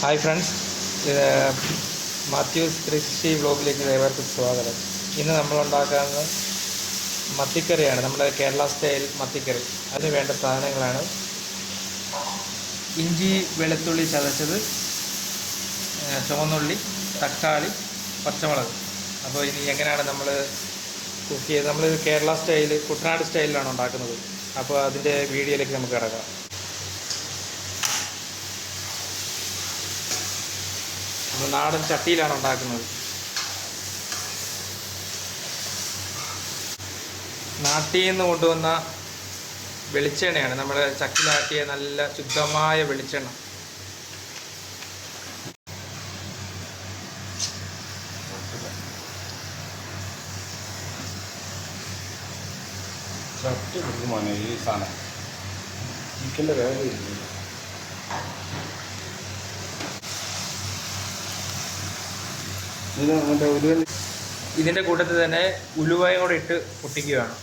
Hi friends, Mathews Christy വ്ലോഗിലേക്ക് ഏവർക്കും സ്വാഗതം. ഇന്ന് നമ്മൾ ഉണ്ടാക്കുന്നത് മത്തിക്കറിയാണ്, നമ്മുടെ കേരള സ്റ്റൈൽ മത്തിക്കറി. അതിന് വേണ്ട സാധനങ്ങളാണ് ഇഞ്ചി വെളുത്തുള്ളി ചതച്ചത്, ചുവന്നുള്ളി, തക്കാളി, പച്ചമുളക്. അപ്പോൾ ഇനി എങ്ങനെയാണ് നമ്മൾ കുക്ക് ചെയ്ത്, നമ്മൾ കേരള സ്റ്റൈൽ കുട്ടനാട് സ്റ്റൈലിലാണ് ഉണ്ടാക്കുന്നത്. അപ്പോൾ അതിൻ്റെ വീഡിയോയിലേക്ക് നമുക്ക് കിടക്കാം. നമ്മൾ നാടൻ ചട്ടിയിലാണ് ഉണ്ടാക്കുന്നത്. നാട്ടിൽ നിന്ന് കൊണ്ടുവന്ന വെളിച്ചെണ്ണയാണ്, നമ്മുടെ ചക്കിലാട്ടിയ നല്ല ശുദ്ധമായ വെളിച്ചെണ്ണ. ഈ സാധനം ചിക്കൻ്റെ വേദന ഇതിൻ്റെ കൂട്ടത്തിൽ തന്നെ ഉലുവയും കൂടെ ഇട്ട് പൊട്ടിക്കുകയാണ്.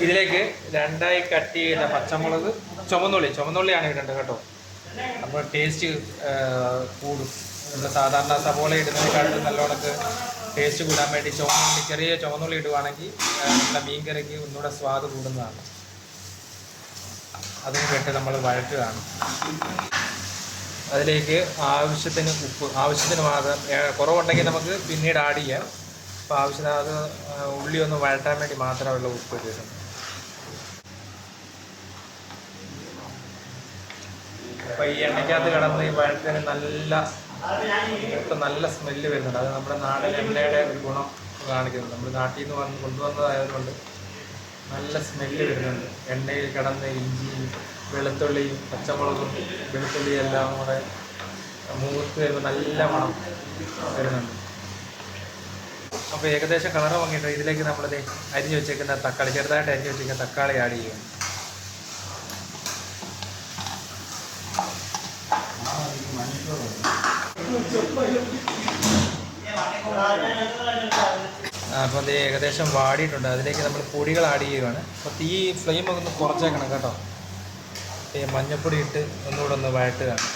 ഇതിലേക്ക് രണ്ടായി കട്ട് ചെയ്ത പച്ചമുളക്, ചുവന്നുള്ളിയാണ് ഇടേണ്ടത് കേട്ടോ. അപ്പോൾ ടേസ്റ്റ് കൂടും. നമ്മൾ സാധാരണ സവോള ഇടുന്നതിനെക്കാട്ടും നല്ലോണക്ക് ടേസ്റ്റ് കൂടാൻ വേണ്ടി ചെറിയ ചുവന്നുള്ളി ഇടുവാണെങ്കിൽ നമ്മുടെ മീൻ കറിക്ക് ഒന്നുകൂടെ സ്വാദ് കൂടുന്നതാണ്. അതിന് വേണ്ടി നമ്മൾ വഴറ്റുകയാണ്. അതിലേക്ക് ആവശ്യത്തിന് ഉപ്പ്, ആവശ്യത്തിന് മാത്രം. കുറവുണ്ടെങ്കിൽ നമുക്ക് പിന്നീട് ആഡ് ചെയ്യാം. അപ്പോൾ ആവശ്യത്തിന് അത് ഉള്ളി ഒന്ന് വഴറ്റാൻ വേണ്ടി മാത്രമുള്ള ഉപ്പ് ഇട്ടിട്ടുണ്ട്. അപ്പോൾ ഈ എണ്ണയ്ക്കകത്ത് കിടന്ന് ഈ വഴറ്റിന് നല്ല സ്മെല്ല് വരുന്നുണ്ട്. അത് നമ്മുടെ നാടൻ എണ്ണയുടെ ഒരു ഗുണം കാണിക്കുന്നുണ്ട്. നമ്മൾ നാട്ടിൽ നിന്ന് കൊണ്ടുവന്നതായതുകൊണ്ട് നല്ല സ്മെല്ല് വരുന്നുണ്ട്. എണ്ണയിൽ കിടന്ന് ഇഞ്ചിയും വെളുത്തുള്ളിയും പച്ചമുളകും വെളുത്തുള്ളിയും എല്ലാം കൂടെ മൂത്ത് വരുമ്പോൾ നല്ല മണം വരുന്നുണ്ട്. അപ്പോൾ ഏകദേശം കളറ് വാങ്ങിയിട്ട് ഇതിലേക്ക് നമ്മളത് അരിഞ്ഞ് വെച്ചേക്കുന്ന തക്കാളി, ചെറുതായിട്ട് അരിഞ്ഞ് വെച്ചേക്കുന്ന തക്കാളി ആഡ് ചെയ്യും. അപ്പോൾ അത് ഏകദേശം വാടിയിട്ടുണ്ട്. അതിലേക്ക് നമ്മൾ പൊടികൾ ആഡ് ചെയ്യുകയാണ്. അപ്പോൾ തീ ഫ്ലെയിം ഒന്ന് കുറച്ചേക്കണം കേട്ടോ. മഞ്ഞൾപ്പൊടി ഇട്ട് ഒന്നുകൂടെ ഒന്ന് വഴട്ടുകയാണ്.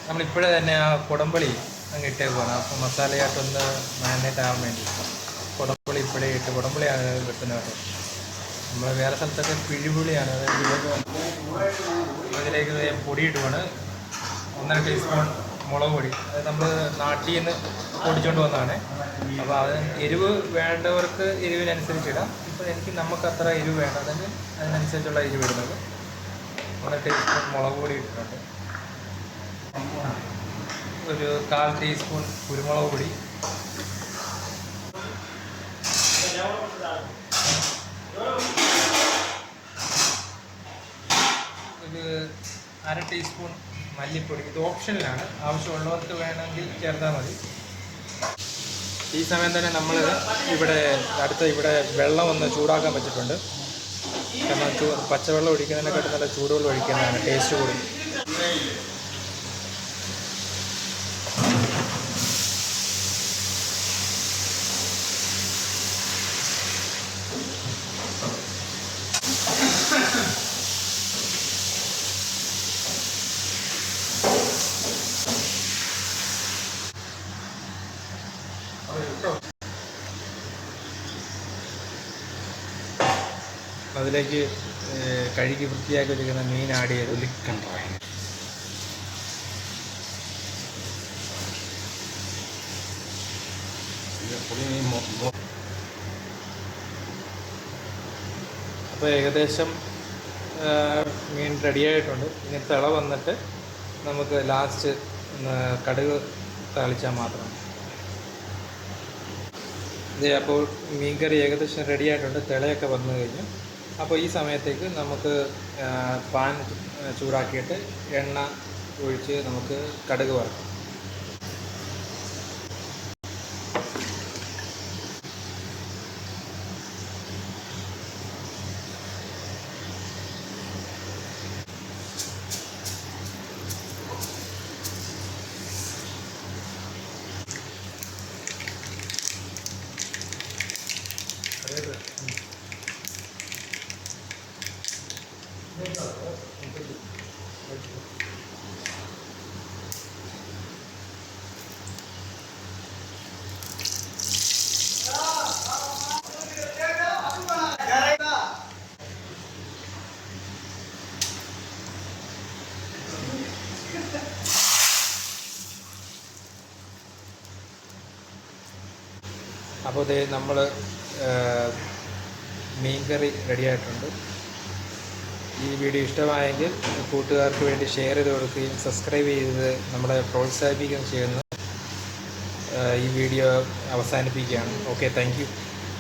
നമ്മളിപ്പോഴേ തന്നെ ആ കുടംപുളി അങ്ങ് ഇട്ടേക്കുവാണ്. അപ്പോൾ മസാലയായിട്ടൊന്ന് മാരിനേറ്റ് ആകാൻ വേണ്ടി കുടംപുളി ഇപ്പോഴേ ഇട്ട്, കുടംപുളിയാണ് വെട്ടുന്നത് കേട്ടോ. നമ്മൾ വേറെ സ്ഥലത്തൊക്കെ പിഴിപുളിയാണ്. അതിലേക്ക് പൊടി ഇടുവാണ്. 1.5 ടീസ്പൂൺ മുളക് പൊടി. അത് നമ്മൾ നാട്ടിൽ നിന്ന് പൊടിച്ചുകൊണ്ട് വന്നതാണ്. അപ്പോൾ അത് എരിവ് വേണ്ടവർക്ക് എരിവിനനുസരിച്ച് ഇടാം. ഇപ്പോൾ നമുക്ക് അത്ര എരിവ് വേണ്ട, അല്ലെങ്കിൽ അതിനനുസരിച്ചുള്ള എരിവ് ഇടുന്നത്. 1.5 ടീസ്പൂൺ മുളക് പൊടി ഇട്ടിട്ടുണ്ട്. ഒരു 1/4 ടീസ്പൂൺ കുരുമുളക് പൊടി, ഒരു 1/2 ടീസ്പൂൺ മല്ലിപ്പൊടി. ഇത് ഓപ്ഷനിലാണ്, ആവശ്യമുള്ളവർക്ക് വേണമെങ്കിൽ ചേർത്താൽ മതി. ഈ സമയം തന്നെ നമ്മൾ ഇവിടെ വെള്ളം ഒന്ന് ചൂടാക്കാൻ വെച്ചിട്ടുണ്ട്. കാരണം പച്ചവെള്ളം ഒഴിക്കുന്നതിനെക്കാട്ടും നല്ല ചൂടുവെള്ളം ഒഴിക്കുന്നതാണ് ടേസ്റ്റ് കൂടുതൽ. അതിലേക്ക് കഴുകി വൃത്തിയാക്കി വെച്ചിരിക്കുന്ന മീൻ ആഡ് ചെയ്ത് അപ്പോൾ ഏകദേശം മീൻ റെഡിയായിട്ടുണ്ട്. ഇനി തിള വന്നിട്ട് നമുക്ക് ലാസ്റ്റ് കടുക് താളിച്ചാൽ മാത്രം. ഇത് അപ്പോൾ മീൻകറി ഏകദേശം റെഡി ആയിട്ടുണ്ട്, തിളയൊക്കെ വന്നു കഴിഞ്ഞു. അപ്പോൾ ഈ സമയത്തേക്ക് നമുക്ക് പാൻ ചൂടാക്കിയിട്ട് എണ്ണ ഒഴിച്ച് നമുക്ക് കടുക് വറുക്കാം. അപ്പോൾ ഇത് നമ്മൾ മീൻകറി റെഡിയായിട്ടുണ്ട്. ഈ വീഡിയോ ഇഷ്ടമായെങ്കിൽ കൂട്ടുകാർക്ക് വേണ്ടി ഷെയർ ചെയ്ത് കൊടുക്കുകയും സബ്സ്ക്രൈബ് ചെയ്ത് നമ്മളെ പ്രോത്സാഹിപ്പിക്കുകയും ചെയ്യുന്നു. ഈ വീഡിയോ അവസാനിപ്പിക്കുകയാണ്. Okay, thank you.